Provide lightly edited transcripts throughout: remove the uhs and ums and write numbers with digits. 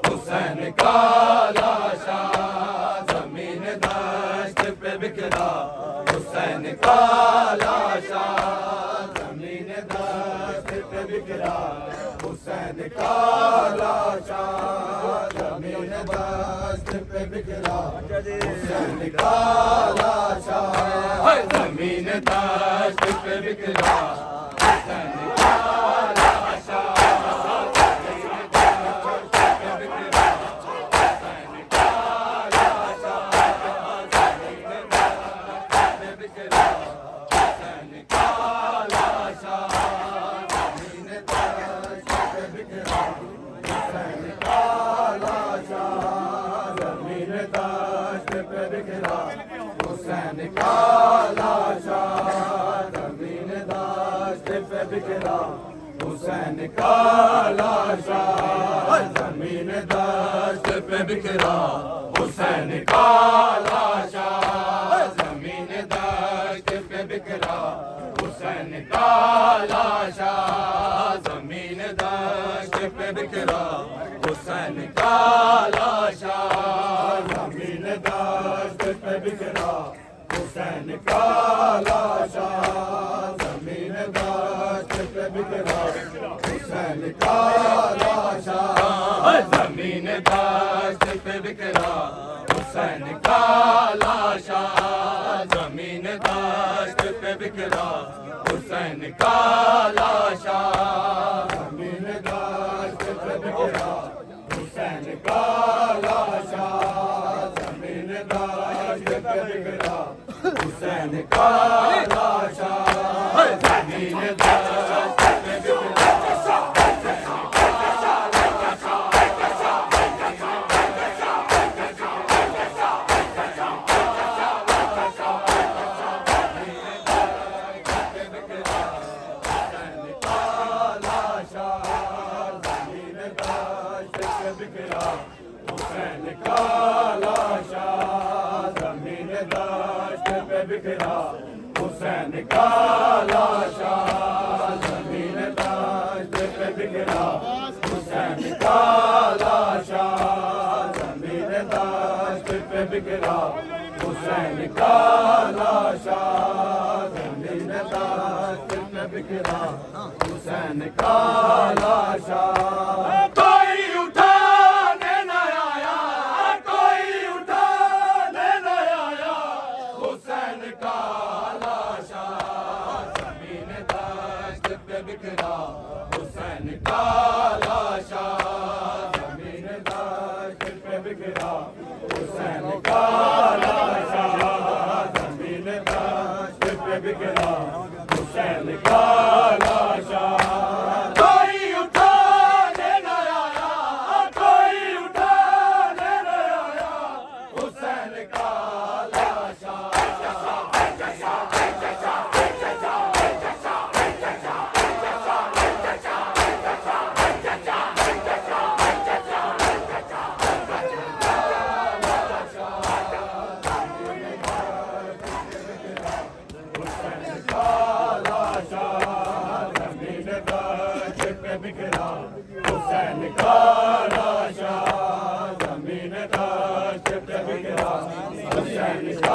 हुसैन का लाशा जमीन दश्त पे बिखरा, हुसैन का लाशा जमीन दश्त पे बिखरा, हुसैन का लाशा जमीन दश्त पे बिखरा, हुसैन का लाशा जमीन दश्त पे बिखरा, हुसैन का लाशा हुसैन का लाशा जमीन दश्त पे बिखरा, हुसैन का लाशा जमीन दश्त पे बिखरा, हुसैन का लाशा जमीन दश्त पे बिखरा, हुसैन का लाशा जमीन दश्त पे बिखरा, हुसैन का लाशा जमीन दश्त पे बिखरा, हुसैन का लाशा जमीन दश्त पे बिखरा, हुसैन का लाशा जमीन दश्त पे बिखरा, हुसैन का लाशा जमीन दश्त पे बिखरा, हुसैन का लाशा जमीन दश्त पे बिखरा, हुसैन का लाशा जमीन दश्त पे बिखरा, हुसैन का लाशा जमीन दश्त पे बिखरा। हुसैन का लाशा जमीन दश्त पे बिखरा, हुसैन का लाशा जमीन दश्त पे बिखरा, हुसैन का लाशा जमीन दश्त पे बिखरा, हुसैन का लाशा जमीन दश्त पे बिखरा, हुसैन का लाशा हुसैन का लाशा जमीन दश्त पे बिखरा, हुसैन का लाशा जमीन दश्त पे बिखरा, हुसैन का लाशा कोई उठाने न आया, कोई उठाने न आया, हुसैन का लाशा हुसैन का लाशा जमीन दश्त पे बिखरा, हुसैन का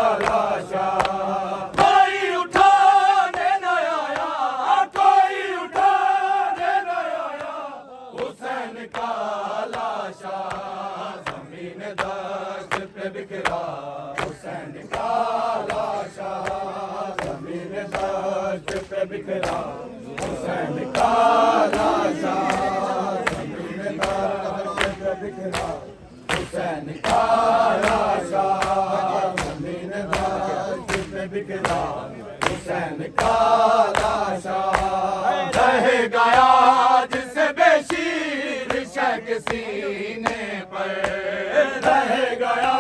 लाशा कोई उठाने न आया, कोई उठाने न आया, हुसैन का लाशा जमीन दश्त पे बिखरा, हुसैन का लाशा जमीन दश्त पे बिखरा, हुसैन का लाशा जमीन दश्त पे बिखरा, हुसैन का लाशा जमीन दश्त पे बिखरा, हुसैन का लाशा रह गया जिसे बेशीर शक सीने पर, रह गया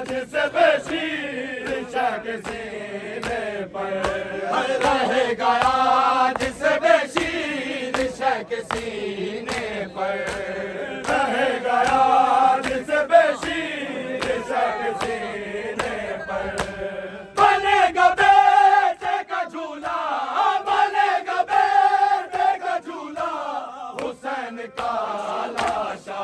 जिसे बेशीर शक सीने पर, रह गया जिसे बेशीर शक सीने पर, रह गया जिसे बेशीर शक सीने पर, बनेगा बेटे का झूला, बनेगा बेटे का झूला, हुसैन का लाशा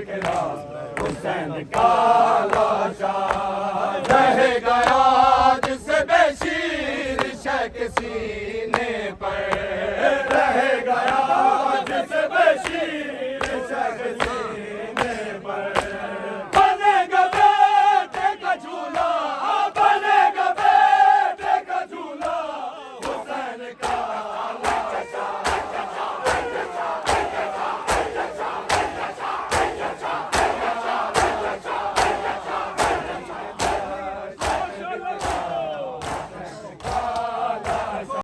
बिखरा हुसैन का लाशा रह गया जिसे बेशीर शक सीने पर रह गया जिसे बेशीर